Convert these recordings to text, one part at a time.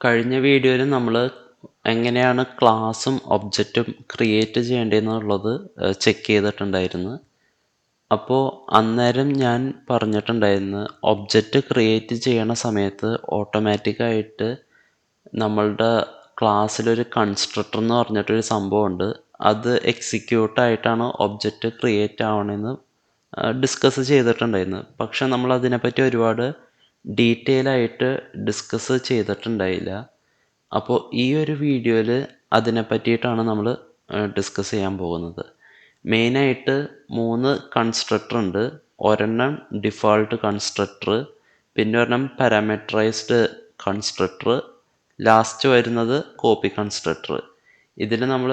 കഴിഞ്ഞ വീഡിയോയിൽ നമ്മൾ എങ്ങനെയാണ് ക്ലാസ്സും ഒബ്ജക്റ്റും ക്രിയേറ്റ് ചെയ്യേണ്ടതെന്നുള്ളത് ചെക്ക് ചെയ്തിട്ടുണ്ടായിരുന്നു. അപ്പോൾ അന്നേരം ഞാൻ പറഞ്ഞിട്ടുണ്ടായിരുന്നു, ഒബ്ജക്റ്റ് ക്രിയേറ്റ് ചെയ്യണ സമയത്ത് ഓട്ടോമാറ്റിക്കായിട്ട് നമ്മളുടെ ക്ലാസ്സിലൊരു കൺസ്ട്രക്ടർ എന്ന് പറഞ്ഞിട്ടൊരു സംഭവമുണ്ട്. അത് എക്സിക്യൂട്ടായിട്ടാണ് ഒബ്ജക്റ്റ് ക്രിയേറ്റ് ആവണമെന്ന് ഡിസ്കസ് ചെയ്തിട്ടുണ്ടായിരുന്നു. പക്ഷെ നമ്മൾ അതിനെപ്പറ്റി ഒരുപാട് ഡീറ്റെയിൽ ആയിട്ട് ഡിസ്കസ് ചെയ്തിട്ടുണ്ടായില്ല. അപ്പോൾ ഈ ഒരു വീഡിയോയിൽ അതിനെ പറ്റിയിട്ടാണ് നമ്മൾ ഡിസ്കസ് ചെയ്യാൻ പോകുന്നത്. മെയിനായിട്ട് 3 കൺസ്ട്രക്ടർ ഉണ്ട്. ഒരെണ്ണം ഡിഫോൾട്ട് കൺസ്ട്രക്ടർ, പിന്നെ ഒരെണ്ണം പാരാമീറ്ററൈസ്ഡ് കൺസ്ട്രക്ടർ, ലാസ്റ്റ് വരുന്നത് കോപ്പി കൺസ്ട്രക്ടർ. ഇതിൽ നമ്മൾ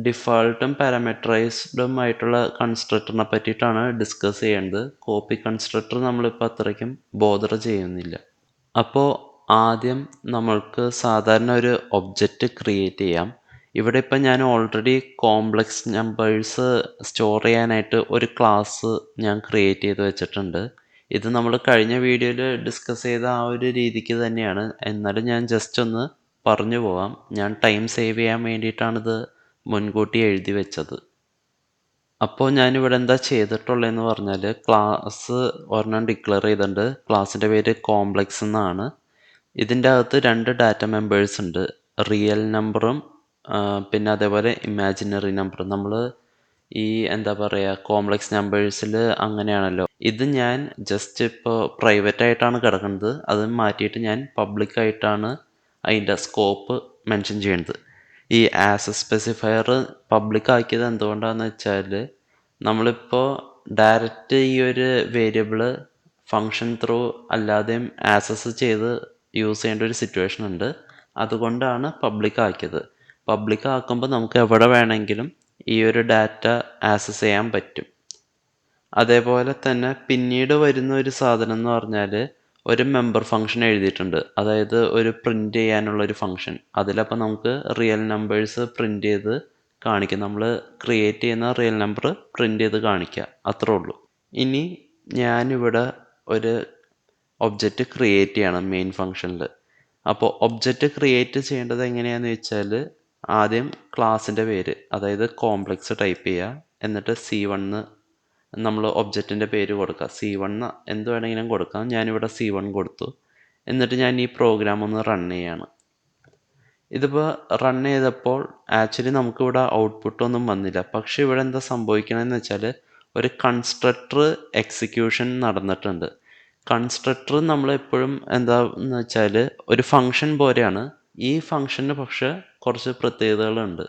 ഡിഫോൾട്ടും പാരാമീറ്ററൈസ്ഡും ആയിട്ടുള്ള കൺസ്ട്രക്ടറിനെ പറ്റിയിട്ടാണ് ഡിസ്കസ് ചെയ്യേണ്ടത്. കോപ്പി കൺസ്ട്രക്ടർ നമ്മളിപ്പോൾ അത്രയ്ക്കും ബോദർ ചെയ്യുന്നില്ല. അപ്പോൾ ആദ്യം നമ്മൾക്ക് സാധാരണ ഒരു ഒബ്ജക്റ്റ് ക്രിയേറ്റ് ചെയ്യാം. ഇവിടെ ഇപ്പം ഞാൻ ഓൾറെഡി കോംപ്ലക്സ് നമ്പേഴ്സ് സ്റ്റോർ ചെയ്യാനായിട്ട് ഒരു ക്ലാസ് ഞാൻ ക്രിയേറ്റ് ചെയ്ത് വെച്ചിട്ടുണ്ട്. ഇത് നമ്മൾ കഴിഞ്ഞ വീഡിയോയിൽ ഡിസ്കസ് ചെയ്ത ആ ഒരു രീതിക്ക് തന്നെയാണ്. എന്നാലും ഞാൻ ജസ്റ്റ് ഒന്ന് പറഞ്ഞു പോവാം. ഞാൻ ടൈം സേവ് ചെയ്യാൻ വേണ്ടിയിട്ടാണിത് മുൻകൂട്ടി എഴുതി വെച്ചത്. അപ്പോൾ ഞാനിവിടെ എന്താ ചെയ്തിട്ടുള്ളതെന്ന് പറഞ്ഞാൽ, ക്ലാസ് ഒരെണ്ണം ഡിക്ലെയർ ചെയ്തിട്ടുണ്ട്. ക്ലാസ്സിൻ്റെ പേര് കോംപ്ലക്സ് എന്നാണ്. ഇതിൻ്റെ അകത്ത് 2 ഡാറ്റ മെമ്പേഴ്സ് ഉണ്ട്, റിയൽ നമ്പറും പിന്നെ അതേപോലെ ഇമാജിനറി നമ്പറും. നമ്മൾ ഈ എന്താ പറയുക, കോംപ്ലക്സ് നമ്പേഴ്സിൽ അങ്ങനെയാണല്ലോ. ഇത് ഞാൻ ജസ്റ്റ് ഇപ്പോൾ പ്രൈവറ്റ് ആയിട്ടാണ് കിടക്കുന്നത്. അത് മാറ്റിയിട്ട് ഞാൻ പബ്ലിക്കായിട്ടാണ് അതിൻ്റെ സ്കോപ്പ് മെൻഷൻ ചെയ്യുന്നത്. ഈ ആസ് സ്പെസിഫയർ പബ്ലിക് ആക്കിയത് എന്തുകൊണ്ടാണെന്ന് വെച്ചാൽ, നമ്മളിപ്പോൾ ഡയറക്റ്റ് ഈ ഒരു വേരിയബിൾ ഫങ്ഷൻ ത്രൂ അല്ലാതെയും ആക്സസ് ചെയ്ത് യൂസ് ചെയ്യേണ്ട ഒരു സിറ്റുവേഷൻ ഉണ്ട്. അതുകൊണ്ടാണ് പബ്ലിക് ആക്കിയത്. പബ്ലിക് ആക്കുമ്പോൾ നമുക്ക് എവിടെ വേണമെങ്കിലും ഈ ഒരു ഡാറ്റ ആക്സസ് ചെയ്യാൻ പറ്റും. അതേപോലെ തന്നെ പിന്നീട് വരുന്ന ഒരു സാധനം എന്ന് പറഞ്ഞാൽ, ഒരു മെമ്പർ ഫംഗ്ഷൻ എഴുതിയിട്ടുണ്ട്. അതായത് ഒരു പ്രിൻ്റ് ചെയ്യാനുള്ള ഒരു ഫംഗ്ഷൻ. അതിലപ്പോൾ നമുക്ക് റിയൽ നമ്പേഴ്സ് പ്രിൻ്റ് ചെയ്ത് കാണിക്കും. നമ്മൾ ക്രിയേറ്റ് ചെയ്യുന്ന റിയൽ നമ്പർ പ്രിൻ്റ് ചെയ്ത് കാണിക്കുക, അത്രേ ഉള്ളൂ. ഇനി ഞാനിവിടെ ഒരു ഒബ്ജക്റ്റ് ക്രിയേറ്റ് ചെയ്യണം മെയിൻ ഫംഗ്ഷനിൽ. അപ്പോൾ ഒബ്ജക്റ്റ് ക്രിയേറ്റ് ചെയ്യേണ്ടത് എങ്ങനെയാണെന്ന് വെച്ചാൽ, ആദ്യം ക്ലാസ്സിൻ്റെ പേര്, അതായത് കോംപ്ലക്സ് ടൈപ്പ് ചെയ്യുക. എന്നിട്ട് C1 നമ്മൾ ഒബ്ജക്റ്റിൻ്റെ പേര് കൊടുക്കുക. C1 എന്ത് വേണമെങ്കിലും കൊടുക്കാം. ഞാനിവിടെ C1 കൊടുത്തു. എന്നിട്ട് ഞാൻ ഈ പ്രോഗ്രാം ഒന്ന് റൺ ചെയ്യാണ്. ഇതിപ്പോൾ റൺ ചെയ്തപ്പോൾ ആക്ച്വലി നമുക്കിവിടെ ഔട്ട്പുട്ടൊന്നും വന്നില്ല. പക്ഷേ ഇവിടെ എന്താ സംഭവിക്കണമെന്ന് വെച്ചാൽ, ഒരു കൺസ്ട്രക്ടർ എക്സിക്യൂഷൻ നടന്നിട്ടുണ്ട്. കൺസ്ട്രക്ടർ നമ്മളെപ്പോഴും എന്താന്ന് വെച്ചാൽ ഒരു ഫംഗ്ഷൻ പോലെയാണ്. ഈ ഫംഗ്ഷന് പക്ഷേ കുറച്ച് പ്രത്യേകതകളുണ്ട്.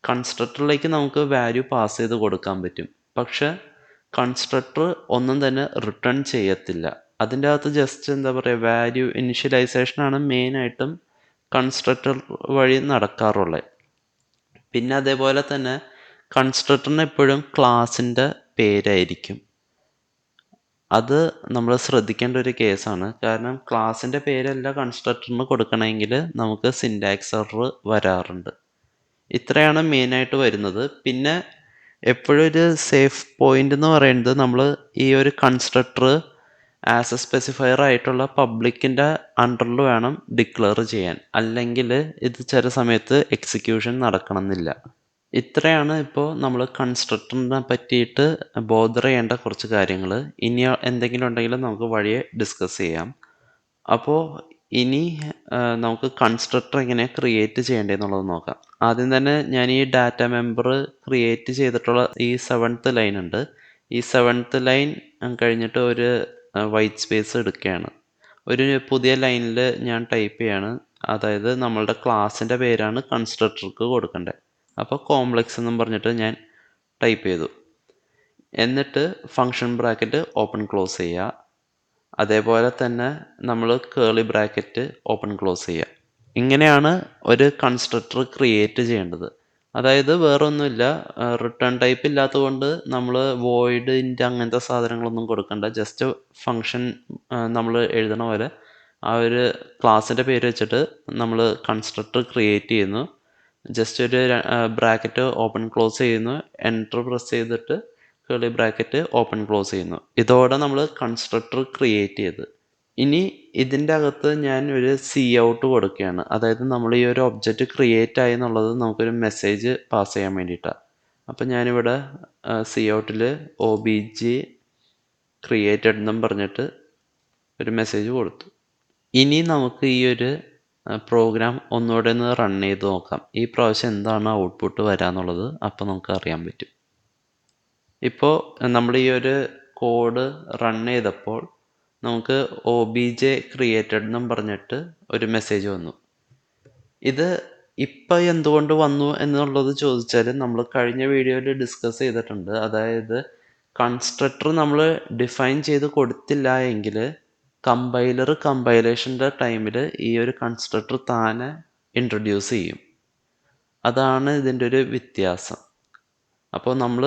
കൺസ്ട്രക്ടറിലേക്ക് നമുക്ക് വാല്യൂ പാസ് ചെയ്ത് കൊടുക്കാൻ പറ്റും. പക്ഷെ കൺസ്ട്രക്ടർ ഒന്നും തന്നെ റിട്ടേൺ ചെയ്യത്തില്ല. അതിൻ്റെ അകത്ത് ജസ്റ്റ് എന്താ പറയുക, വാല്യൂ ഇനിഷ്യലൈസേഷനാണ് മെയിനായിട്ടും കൺസ്ട്രക്ടർ വഴി നടക്കാറുള്ളത്. പിന്നെ അതേപോലെ തന്നെ കൺസ്ട്രക്ടറിന് എപ്പോഴും ക്ലാസിൻ്റെ പേരായിരിക്കും. അത് നമ്മൾ ശ്രദ്ധിക്കേണ്ട ഒരു കേസാണ്. കാരണം ക്ലാസിൻ്റെ പേരല്ല കൺസ്ട്രക്ടറിന് കൊടുക്കണമെങ്കിൽ നമുക്ക് സിൻടാക്സ് എറർ വരാറുണ്ട്. ഇത്രയാണ് മെയിനായിട്ട് വരുന്നത്. പിന്നെ എപ്പോഴും ഒരു സേഫ് പോയിന്റ് എന്ന് പറയുന്നത്, നമ്മൾ ഈ ഒരു കൺസ്ട്രക്ടർ ആസ് എ സ്പെസിഫയർ ആയിട്ടുള്ള പബ്ലിക്കിൻ്റെ അണ്ടറിൽ വേണം ഡിക്ലെയർ ചെയ്യാൻ. അല്ലെങ്കിൽ ഇത് ചില സമയത്ത് എക്സിക്യൂഷൻ നടക്കണമെന്നില്ല. ഇത്രയാണ് ഇപ്പോൾ നമ്മൾ കൺസ്ട്രക്ടറിനെ പറ്റിയിട്ട് ബോദർ ചെയ്യേണ്ട കുറച്ച് കാര്യങ്ങൾ. ഇനി എന്തെങ്കിലും ഉണ്ടെങ്കിൽ നമുക്ക് വഴിയെ ഡിസ്കസ് ചെയ്യാം. അപ്പോൾ ഇനി നമുക്ക് കൺസ്ട്രക്ടർ എങ്ങനെ ക്രിയേറ്റ് ചെയ്യേണ്ടതെന്നുള്ളത് നോക്കാം. ആദ്യം തന്നെ ഞാൻ ഈ ഡാറ്റ മെമ്പർ ക്രിയേറ്റ് ചെയ്തിട്ടുള്ള ഈ 7th ലൈൻ ഉണ്ട്. ഈ 7th ലൈൻ കഴിഞ്ഞിട്ട് ഒരു വൈറ്റ് സ്പേസ് എടുക്കുകയാണ്. ഒരു പുതിയ ലൈനിൽ ഞാൻ ടൈപ്പ് ചെയ്യാണ്. അതായത് നമ്മളുടെ ക്ലാസ്സിൻ്റെ പേരാണ് കൺസ്ട്രക്ടർക്ക് കൊടുക്കേണ്ടത്. അപ്പോൾ കോംപ്ലക്സ് എന്നും പറഞ്ഞിട്ട് ഞാൻ ടൈപ്പ് ചെയ്തു. എന്നിട്ട് ഫങ്ഷൻ ബ്രാക്കറ്റ് ഓപ്പൺ ക്ലോസ് ചെയ്യുക. അതേപോലെ തന്നെ നമ്മൾ കേളി ബ്രാക്കറ്റ് ഓപ്പൺ ക്ലോസ് ചെയ്യുക. ഇങ്ങനെയാണ് ഒരു കൺസ്ട്രക്ടർ ക്രിയേറ്റ് ചെയ്യേണ്ടത്. അതായത് വേറൊന്നുമില്ല, റിട്ടേൺ ടൈപ്പ് ഇല്ലാത്തത് കൊണ്ട് നമ്മൾ വോയിഡ് ഇൻറ്റ് അങ്ങനത്തെ സാധനങ്ങളൊന്നും കൊടുക്കണ്ട. ജസ്റ്റ് ഫങ്ഷൻ നമ്മൾ എഴുതണ പോലെ ആ ഒരു ക്ലാസ്സിൻ്റെ പേര് വെച്ചിട്ട് നമ്മൾ കൺസ്ട്രക്ടർ ക്രിയേറ്റ് ചെയ്യുന്നു. ജസ്റ്റ് ഒരു ബ്രാക്കറ്റ് ഓപ്പൺ ക്ലോസ് ചെയ്യുന്നു, എൻ്റർ പ്രസ് ചെയ്തിട്ട് കേളി ബ്രാക്കറ്റ് ഓപ്പൺ ക്ലോസ് ചെയ്യുന്നു. ഇതോടെ നമ്മൾ കൺസ്ട്രക്ടർ ക്രിയേറ്റ് ചെയ്ത്. ഇനി ഇതിൻ്റെ അകത്ത് ഞാൻ ഒരു സി ഔട്ട് കൊടുക്കുകയാണ്. അതായത് നമ്മൾ ഈ ഒരു ഒബ്ജക്റ്റ് ക്രിയേറ്റ് ആയി എന്നുള്ളത് നമുക്കൊരു മെസ്സേജ് പാസ് ചെയ്യാൻ വേണ്ടിയിട്ടാണ്. അപ്പം ഞാനിവിടെ സി ഔട്ടിൽ OBJ ക്രിയേറ്റഡ് എന്നും പറഞ്ഞിട്ട് ഒരു മെസ്സേജ് കൊടുത്തു. ഇനി നമുക്ക് ഈ ഒരു പ്രോഗ്രാം ഒന്നുകൂടെ ഒന്ന് റൺ ചെയ്ത് നോക്കാം. ഈ പ്രാവശ്യം എന്താണ് ഔട്ട്പുട്ട് വരാന്നുള്ളത് അപ്പോൾ നമുക്ക് അറിയാൻ പറ്റും. ഇപ്പോൾ നമ്മൾ ഈ ഒരു കോഡ് റൺ ചെയ്തപ്പോൾ നമുക്ക് OBJ ക്രിയേറ്റഡ് എന്നും പറഞ്ഞിട്ട് ഒരു മെസ്സേജ് വന്നു. ഇത് ഇപ്പം എന്തുകൊണ്ട് വന്നു എന്നുള്ളത് ചോദിച്ചാൽ നമ്മൾ കഴിഞ്ഞ വീഡിയോയിൽ ഡിസ്കസ് ചെയ്തിട്ടുണ്ട്. അതായത് കൺസ്ട്രക്ടർ നമ്മൾ ഡിഫൈൻ ചെയ്ത് കൊടുത്തില്ല എങ്കിൽ കമ്പൈലേഷൻ്റെ ടൈമിൽ ഈ ഒരു കൺസ്ട്രക്ടർ താനെ ഇൻട്രൊഡ്യൂസ് ചെയ്യും. അതാണ് ഇതിൻ്റെ ഒരു വ്യത്യാസം. അപ്പോൾ നമ്മൾ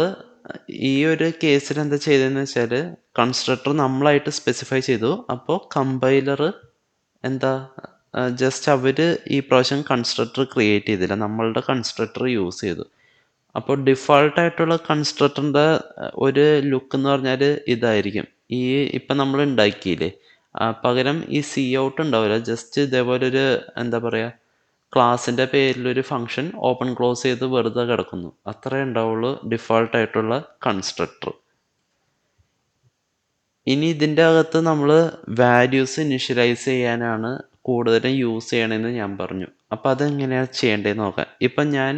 ഈ ഒരു കേസിൽ എന്താ ചെയ്തതെന്ന് വെച്ചാൽ കൺസ്ട്രക്ടർ നമ്മളായിട്ട് സ്പെസിഫൈ ചെയ്തു. അപ്പോൾ കമ്പൈലർ എന്താ ജസ്റ്റ് അവർ ഈ പ്രാവശ്യം കൺസ്ട്രക്ടർ ക്രിയേറ്റ് ചെയ്തില്ല, നമ്മളുടെ കൺസ്ട്രക്ടർ യൂസ് ചെയ്തു. അപ്പോൾ ഡിഫോൾട്ടായിട്ടുള്ള കൺസ്ട്രക്ടറിൻ്റെ ഒരു ലുക്ക് എന്ന് പറഞ്ഞാൽ ഇതായിരിക്കും. ഈ ഇപ്പം നമ്മൾ ഉണ്ടാക്കിയില്ലേ, പകരം ഈ സി ഔട്ട് ഉണ്ടാവില്ല. ജസ്റ്റ് ഇതേപോലെ ഒരു എന്താ പറയുക, ക്ലാസ്സിൻ്റെ പേരിലൊരു ഫംഗ്ഷൻ ഓപ്പൺ ക്ലോസ് ചെയ്ത് വെറുതെ കിടക്കുന്നു, അത്രേ ഉണ്ടാവുള്ളൂ ഡിഫോൾട്ടായിട്ടുള്ള കൺസ്ട്രക്ടർ. ഇനി ഇതിൻ്റെ അകത്ത് നമ്മൾ വാല്യൂസ് ഇനിഷ്യലൈസ് ചെയ്യാനാണ് കൂടുതലും യൂസ് ചെയ്യണമെന്ന് ഞാൻ പറഞ്ഞു. അപ്പോൾ അതെങ്ങനെയാണ് ചെയ്യേണ്ടതെന്ന് നോക്കാം. ഇപ്പം ഞാൻ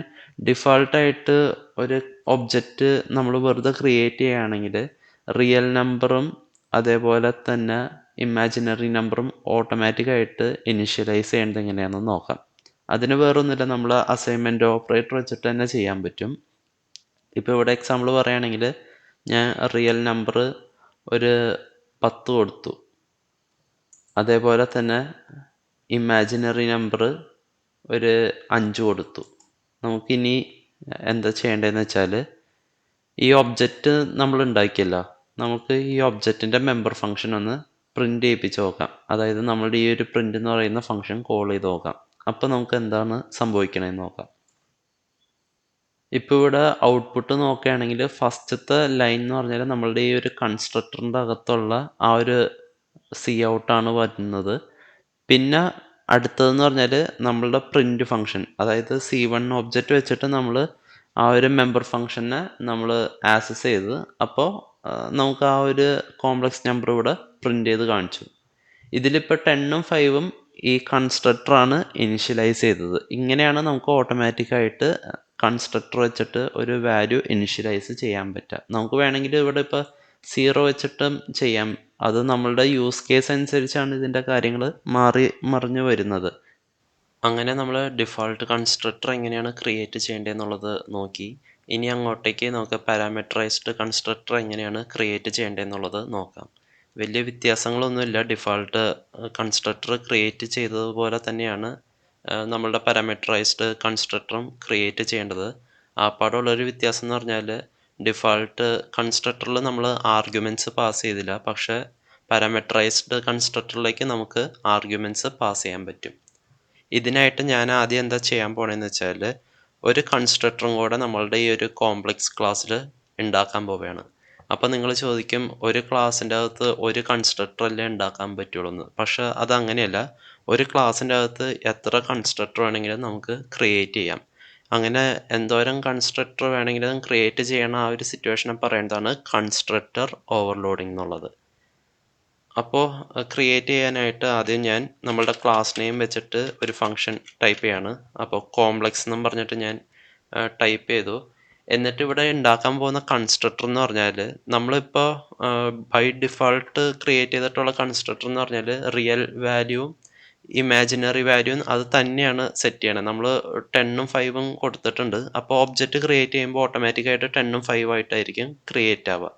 ഡിഫോൾട്ടായിട്ട് ഒരു ഒബ്ജക്റ്റ് നമ്മൾ വെറുതെ ക്രിയേറ്റ് ചെയ്യുകയാണെങ്കിൽ റിയൽ നമ്പറും അതേപോലെ തന്നെ ഇമാജിനറി നമ്പറും ഓട്ടോമാറ്റിക്കായിട്ട് ഇനിഷ്യലൈസ് ചെയ്യേണ്ടത് എങ്ങനെയാണെന്ന് നോക്കാം. അതിന് വേറൊന്നുമില്ല, നമ്മൾ അസൈൻമെൻറ്റ് ഓപ്പറേറ്റർ വെച്ചിട്ട് തന്നെ ചെയ്യാൻ പറ്റും. ഇപ്പോൾ ഇവിടെ എക്സാമ്പിൾ പറയുകയാണെങ്കിൽ ഞാൻ റിയൽ നമ്പർ ഒരു 10 കൊടുത്തു, അതേപോലെ തന്നെ ഇമാജിനറി നമ്പർ ഒരു 5 കൊടുത്തു. നമുക്കിനി എന്താ ചെയ്യേണ്ടതെന്ന് വെച്ചാൽ ഈ ഒബ്ജക്റ്റ് നമ്മൾ ഉണ്ടാക്കിയല്ലോ, നമുക്ക് ഈ ഒബ്ജക്റ്റിൻ്റെ മെമ്പർ ഫംഗ്ഷൻ ഒന്ന് പ്രിൻ്റ് ചെയ്യിപ്പിച്ച് നോക്കാം. അതായത് നമ്മളുടെ ഈ ഒരു പ്രിൻ്റ് എന്ന് പറയുന്ന ഫംഗ്ഷൻ കോൾ ചെയ്ത് നോക്കാം. അപ്പോൾ നമുക്ക് എന്താണ് സംഭവിക്കണമെന്ന് നോക്കാം. ഇപ്പോൾ ഇവിടെ ഔട്ട്പുട്ട് നോക്കുകയാണെങ്കിൽ ഫസ്റ്റത്തെ ലൈൻ എന്ന് പറഞ്ഞാൽ നമ്മളുടെ ഈ ഒരു കൺസ്ട്രക്ടറിൻ്റെ അകത്തുള്ള ആ ഒരു സി ഔട്ടാണ് വരുന്നത്. പിന്നെ അടുത്തതെന്ന് പറഞ്ഞാൽ നമ്മളുടെ പ്രിൻ്റ് ഫംഗ്ഷൻ, അതായത് C1 ഒബ്ജക്റ്റ് വെച്ചിട്ട് നമ്മൾ ആ ഒരു മെമ്പർ ഫംഗ്ഷനെ നമ്മൾ ആക്സസ് ചെയ്ത് അപ്പോൾ നമുക്ക് ആ ഒരു കോംപ്ലക്സ് നമ്പർ ഇവിടെ പ്രിൻ്റ് ചെയ്ത് കാണിച്ചു. ഇതിലിപ്പോൾ 10ഉം 5ഉം ഈ കൺസ്ട്രക്ടറാണ് ഇനിഷ്യലൈസ് ചെയ്തത്. ഇങ്ങനെയാണ് നമുക്ക് ഓട്ടോമാറ്റിക്കായിട്ട് കൺസ്ട്രക്ടർ വെച്ചിട്ട് ഒരു വാല്യൂ ഇനിഷ്യലൈസ് ചെയ്യാൻ പറ്റുക. നമുക്ക് വേണമെങ്കിൽ ഇവിടെ ഇപ്പോൾ 0 വെച്ചിട്ടും ചെയ്യാം. അത് നമ്മളുടെ യൂസ് കേസ് അനുസരിച്ചാണ് ഇതിൻ്റെ കാര്യങ്ങൾ മറിഞ്ഞു വരുന്നത്. അങ്ങനെ നമ്മൾ ഡിഫോൾട്ട് കൺസ്ട്രക്ടർ എങ്ങനെയാണ് ക്രിയേറ്റ് ചെയ്യേണ്ടതെന്നുള്ളത് നോക്കി. ഇനി അങ്ങോട്ടേക്ക് നമുക്ക് പാരാമീറ്ററൈസ്ഡ് കൺസ്ട്രക്ടർ എങ്ങനെയാണ് ക്രിയേറ്റ് ചെയ്യേണ്ടതെന്നുള്ളത് നോക്കാം. വലിയ വ്യത്യാസങ്ങളൊന്നുമില്ല. ഡിഫോൾട്ട് കൺസ്ട്രക്ടർ ക്രിയേറ്റ് ചെയ്തതുപോലെ തന്നെയാണ് നമ്മളുടെ പാരാമീറ്ററൈസ്ഡ് കൺസ്ട്രക്ടറും ക്രിയേറ്റ് ചെയ്യേണ്ടത്. ആപ്പാടുള്ളൊരു വ്യത്യാസം എന്ന് പറഞ്ഞാൽ ഡിഫോൾട്ട് കൺസ്ട്രക്ടറിൽ നമ്മൾ ആർഗ്യുമെൻറ്റ്സ് പാസ് ചെയ്തില്ല, പക്ഷേ പാരാമീറ്ററൈസ്ഡ് കൺസ്ട്രക്ടറിലേക്ക് നമുക്ക് ആർഗ്യുമെൻറ്റ്സ് പാസ് ചെയ്യാൻ പറ്റും. ഇതിനായിട്ട് ഞാൻ ആദ്യം എന്താ ചെയ്യാൻ പോണതെന്ന് വെച്ചാൽ ഒരു കൺസ്ട്രക്ടറും കൂടെ നമ്മളുടെ ഈ ഒരു കോംപ്ലക്സ് ക്ലാസ്സിൽ ഉണ്ടാക്കാൻ പോവുകയാണ്. അപ്പോൾ നിങ്ങൾ ചോദിക്കും, ഒരു ക്ലാസ്സിൻ്റെ അകത്ത് ഒരു കൺസ്ട്രക്ടറല്ലേ ഉണ്ടാക്കാൻ പറ്റുള്ളൂ എന്ന്. പക്ഷേ അതങ്ങനെയല്ല, ഒരു ക്ലാസ്സിൻ്റെ അകത്ത് എത്ര കൺസ്ട്രക്ടർ വേണമെങ്കിലും നമുക്ക് ക്രിയേറ്റ് ചെയ്യാം. അങ്ങനെ എന്തോരം കൺസ്ട്രക്ടർ വേണമെങ്കിലും ക്രിയേറ്റ് ചെയ്യണ ആ ഒരു സിറ്റുവേഷനെ പറയുന്നതാണ് കൺസ്ട്രക്ടർ ഓവർലോഡിംഗ് എന്നുള്ളത്. അപ്പോൾ ക്രിയേറ്റ് ചെയ്യാനായിട്ട് ആദ്യം ഞാൻ നമ്മളുടെ ക്ലാസ് നെയിം വെച്ചിട്ട് ഒരു ഫംഗ്ഷൻ ടൈപ്പ് ചെയ്യാണ്. അപ്പോൾ കോംപ്ലക്സ് എന്നും പറഞ്ഞിട്ട് ഞാൻ ടൈപ്പ് ചെയ്തു. എന്നിട്ട് ഇവിടെ ഉണ്ടാക്കാൻ പോകുന്ന കൺസ്ട്രക്ടർ എന്ന് പറഞ്ഞാൽ നമ്മളിപ്പോൾ ബൈ ഡിഫോൾട്ട് ക്രിയേറ്റ് ചെയ്തിട്ടുള്ള കൺസ്ട്രക്ടർ എന്ന് പറഞ്ഞാൽ റിയൽ വാല്യൂവും ഇമാജിനറി വാല്യൂവും അത് തന്നെയാണ് സെറ്റ് ചെയ്യണത്. നമ്മൾ 10ഉം 5ഉം കൊടുത്തിട്ടുണ്ട്. അപ്പോൾ ഒബ്ജക്റ്റ് ക്രിയേറ്റ് ചെയ്യുമ്പോൾ ഓട്ടോമാറ്റിക്കായിട്ട് 10ഉം 5ഉം ആയിട്ടായിരിക്കും ക്രിയേറ്റ് ആവുക.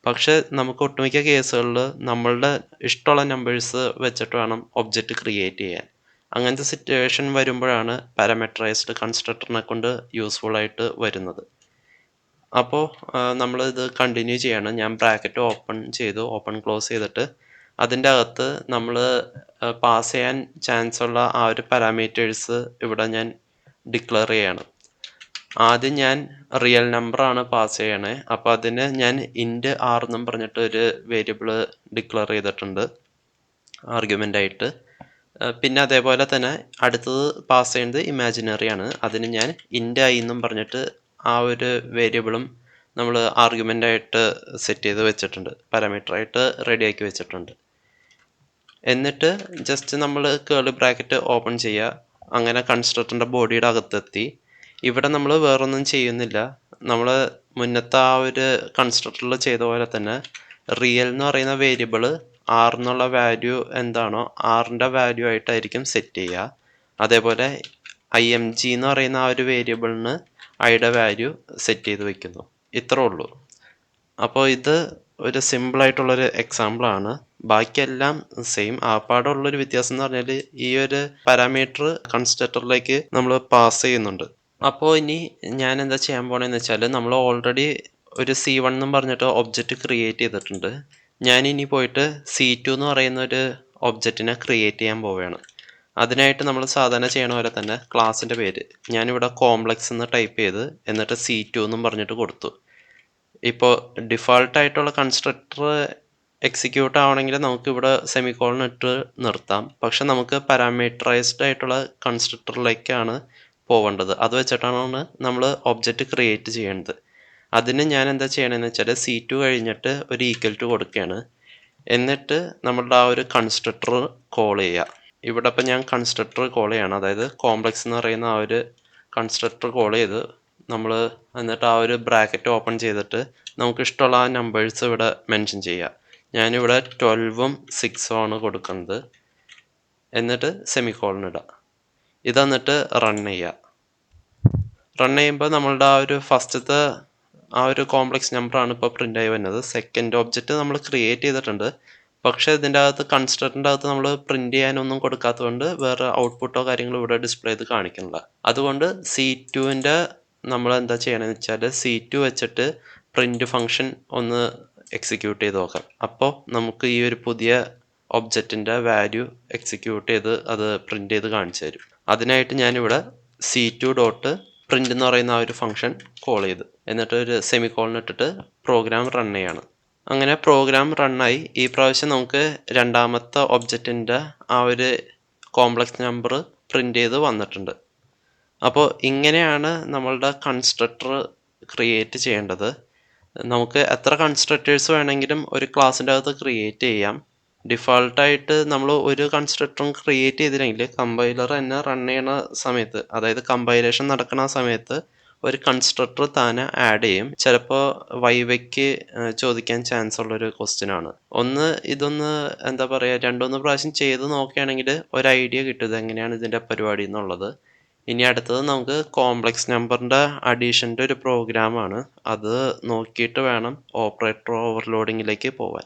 പക്ഷെ നമുക്ക് ഒട്ടുമിക്ക കേസുകളിൽ നമ്മളുടെ ഇഷ്ടമുള്ള നമ്പേഴ്സ് വെച്ചിട്ട് വേണം ഒബ്ജക്റ്റ് ക്രിയേറ്റ് ചെയ്യാൻ. അങ്ങനത്തെ സിറ്റുവേഷൻ വരുമ്പോഴാണ് പാരാമീറ്ററൈസ്ഡ് കൺസ്ട്രക്ടറിനെ കൊണ്ട് യൂസ്ഫുൾ ആയിട്ട് വരുന്നത്. അപ്പോൾ നമ്മളിത് കണ്ടിന്യൂ ചെയ്യാണ്. ഞാൻ ബ്രാക്കറ്റ് ഓപ്പൺ ചെയ്തു, ഓപ്പൺ ക്ലോസ് ചെയ്തിട്ട് അതിൻ്റെ അകത്ത് നമ്മൾ പാസ് ചെയ്യാൻ ചാൻസ് ഉള്ള ആ ഒരു പാരാമീറ്റേഴ്സ് ഇവിടെ ഞാൻ ഡിക്ലെയർ ചെയ്യാണ്. ആദ്യം ഞാൻ റിയൽ നമ്പറാണ് പാസ് ചെയ്യണേ. അപ്പോൾ അതിന് ഞാൻ ഇൻറ്റ് R എന്നും പറഞ്ഞിട്ട് ഒരു വേരിയബിൾ ഡിക്ലെയർ ചെയ്തിട്ടുണ്ട്. ആർഗ്യുമെൻ്റ് ആയിട്ട്. പിന്നെ അതേപോലെ തന്നെ അടുത്തത് പാസ് ചെയ്യുന്നത് ഇമാജിനറി ആണ്. അതിന് ഞാൻ ഇൻ്റ് ഐ എന്നും പറഞ്ഞിട്ട് ആ ഒരു വേരിയബിളും നമ്മൾ ആർഗ്യുമെൻ്റ് ആയിട്ട് സെറ്റ് ചെയ്ത് വെച്ചിട്ടുണ്ട്, പാരാമീറ്റർ ആയിട്ട് റെഡിയാക്കി വെച്ചിട്ടുണ്ട്. എന്നിട്ട് ജസ്റ്റ് നമ്മൾ കേർലി ബ്രാക്കറ്റ് ഓപ്പൺ ചെയ്യുക. അങ്ങനെ കൺസ്ട്രക്ടറിൻ്റെ ബോഡിയുടെ അകത്തെത്തി. ഇവിടെ നമ്മൾ വേറൊന്നും ചെയ്യുന്നില്ല. നമ്മൾ മുന്നത്തെ ആ ഒരു കൺസ്ട്രക്ടറിൽ ചെയ്ത പോലെ തന്നെ റിയൽ എന്ന് പറയുന്ന വേരിയബിൾ ആർ എന്നുള്ള വാല്യൂ എന്താണോ ആറിൻ്റെ വാല്യൂ ആയിട്ടായിരിക്കും സെറ്റ് ചെയ്യുക. അതേപോലെ IMG എന്ന് പറയുന്ന ആ ഒരു വേരിയബിളിന് ഐയുടെ വാല്യൂ സെറ്റ് ചെയ്ത് വെക്കുന്നു. ഇത്രേ ഉള്ളൂ. അപ്പോൾ ഇത് ഒരു സിമ്പിളായിട്ടുള്ളൊരു എക്സാമ്പിളാണ്. ബാക്കിയെല്ലാം സെയിം. ആപ്പാടുള്ളൊരു വ്യത്യാസം എന്ന് പറഞ്ഞാൽ ഈ ഒരു പാരാമീറ്റർ കൺസ്ട്രക്ടറിലേക്ക് നമ്മൾ പാസ് ചെയ്യുന്നുണ്ട്. അപ്പോൾ ഇനി ഞാൻ എന്താ ചെയ്യാൻ പോണേന്ന് വെച്ചാൽ നമ്മൾ ഓൾറെഡി ഒരു C1 എന്നും പറഞ്ഞിട്ട് ഒബ്ജക്റ്റ് ക്രിയേറ്റ് ചെയ്തിട്ടുണ്ട്. ഞാനിനി പോയിട്ട് C2 എന്ന് പറയുന്ന ഒരു ഒബ്ജക്റ്റിനെ ക്രിയേറ്റ് ചെയ്യാൻ പോവുകയാണ്. അതിനായിട്ട് നമ്മൾ സാധാരണ ചെയ്യണ പോലെ തന്നെ ക്ലാസ്സിൻ്റെ പേര് ഞാനിവിടെ കോംപ്ലക്സ് എന്ന് ടൈപ്പ് ചെയ്ത് എന്നിട്ട് C2 എന്നും പറഞ്ഞിട്ട് കൊടുത്തു. ഇപ്പോൾ ഡിഫാൾട്ടായിട്ടുള്ള കൺസ്ട്രക്ടർ എക്സിക്യൂട്ട് ആവണമെങ്കിൽ നമുക്കിവിടെ സെമിക്കോളൻ ഇട്ട് നിർത്താം. പക്ഷെ നമുക്ക് പാരാമീറ്ററൈസ്ഡ് ആയിട്ടുള്ള കൺസ്ട്രക്ടറിലേക്കാണ് പോവേണ്ടത്. അത് വെച്ചിട്ടാണ് നമ്മൾ ഒബ്ജക്റ്റ് ക്രിയേറ്റ് ചെയ്യേണ്ടത്. അതിന് ഞാൻ എന്താ ചെയ്യണമെന്ന് വെച്ചാൽ C2 കഴിഞ്ഞിട്ട് ഒരു ഈക്വൽ ടു കൊടുക്കുകയാണ്. എന്നിട്ട് നമ്മളുടെ ആ ഒരു കൺസ്ട്രക്ടർ കോൾ ചെയ്യുക. ഇവിടെ ഇപ്പം ഞാൻ കൺസ്ട്രക്ടർ കോൾ ചെയ്യാണ്, അതായത് കോംപ്ലക്സ് എന്ന് പറയുന്ന ആ ഒരു കൺസ്ട്രക്ടർ കോൾ ചെയ്ത് നമ്മൾ എന്നിട്ട് ആ ഒരു ബ്രാക്കറ്റ് ഓപ്പൺ ചെയ്തിട്ട് നമുക്ക് ഇഷ്ടമുള്ള ആ നമ്പേഴ്സ് ഇവിടെ മെൻഷൻ ചെയ്യുക. ഞാനിവിടെ 12ഉം 6ഉം ആണ് കൊടുക്കുന്നത്. എന്നിട്ട് സെമിക്കോളൻ ഇടുക. ഇത് എന്നിട്ട് റൺ ചെയ്യുക. റൺ ചെയ്യുമ്പോൾ നമ്മളുടെ ആ ഒരു ഫസ്റ്റത്തെ ആ ഒരു കോംപ്ലക്സ് നമ്പറാണ് ഇപ്പോൾ പ്രിൻ്റ് ആയി വരുന്നത്. സെക്കൻഡ് ഒബ്ജക്റ്റ് നമ്മൾ ക്രിയേറ്റ് ചെയ്തിട്ടുണ്ട്. പക്ഷേ ഇതിൻ്റെ അകത്ത് കൺസ്ട്രക്ടറിൻ്റെ അകത്ത് നമ്മൾ പ്രിൻ്റ് ചെയ്യാനൊന്നും കൊടുക്കാത്തതുകൊണ്ട് വേറെ ഔട്ട്പുട്ടോ കാര്യങ്ങളോ ഇവിടെ ഡിസ്പ്ലേ ചെയ്ത് കാണിക്കുന്നില്ല. അതുകൊണ്ട് C2ൻ്റെ നമ്മൾ എന്താ ചെയ്യണമെന്ന് വെച്ചാൽ C2 വെച്ചിട്ട് പ്രിൻ്റ് ഫംഗ്ഷൻ ഒന്ന് എക്സിക്യൂട്ട് ചെയ്ത് നോക്കാം. അപ്പോൾ നമുക്ക് ഈ ഒരു പുതിയ ഒബ്ജക്റ്റിൻ്റെ വാല്യൂ എക്സിക്യൂട്ട് ചെയ്ത് അത് പ്രിൻ്റ് ചെയ്ത് കാണിച്ചു തരും. അതിനായിട്ട് ഞാനിവിടെ C2 ഡോട്ട് പ്രിൻ്റ് എന്ന് പറയുന്ന ആ ഒരു ഫംഗ്ഷൻ കോൾ ചെയ്ത് എന്നിട്ട് ഒരു സെമിക്കോളൻ ഇട്ടിട്ട് പ്രോഗ്രാം റൺ ചെയ്യാണ്. അങ്ങനെ പ്രോഗ്രാം റണ്ണായി. ഈ പ്രാവശ്യം നമുക്ക് രണ്ടാമത്തെ ഒബ്ജക്റ്റിൻ്റെ ആ ഒരു കോംപ്ലക്സ് നമ്പർ പ്രിൻ്റ് ചെയ്ത് വന്നിട്ടുണ്ട്. അപ്പോൾ ഇങ്ങനെയാണ് നമ്മളുടെ കൺസ്ട്രക്ടർ ക്രിയേറ്റ് ചെയ്യേണ്ടത്. നമുക്ക് എത്ര കൺസ്ട്രക്ടേഴ്സ് വേണമെങ്കിലും ഒരു ക്ലാസ്സിൻ്റെ അകത്ത് ക്രിയേറ്റ് ചെയ്യാം. ഡിഫാൾട്ടായിട്ട് നമ്മൾ ഒരു കൺസ്ട്രക്ടറും ക്രിയേറ്റ് ചെയ്തില്ലെങ്കിൽ കമ്പൈലർ തന്നെ റൺ ചെയ്യണ സമയത്ത്, അതായത് കമ്പൈലേഷൻ നടക്കുന്ന സമയത്ത് ഒരു കൺസ്ട്രക്ടർ താനെ ആഡ് ചെയ്യും. ചിലപ്പോൾ വൈവയ്ക്ക് ചോദിക്കാൻ ചാൻസ് ഉള്ളൊരു ക്വസ്റ്റ്യൻ ആണ്. ഇതൊന്ന് എന്താ പറയുക, 2-3 പ്രാവശ്യം ചെയ്ത് നോക്കുകയാണെങ്കിൽ ഒരു ഐഡിയ കിട്ടും ഇതെങ്ങനെയാണ് ഇതിൻ്റെ പരിപാടി എന്നുള്ളത്. ഇനി അടുത്തത് നമുക്ക് കോംപ്ലക്സ് നമ്പറിൻ്റെ അഡീഷൻ്റെ ഒരു പ്രോഗ്രാമാണ്. അത് നോക്കിയിട്ട് വേണം ഓപ്പറേറ്റർ ഓവർലോഡിങ്ങിലേക്ക് പോവാൻ.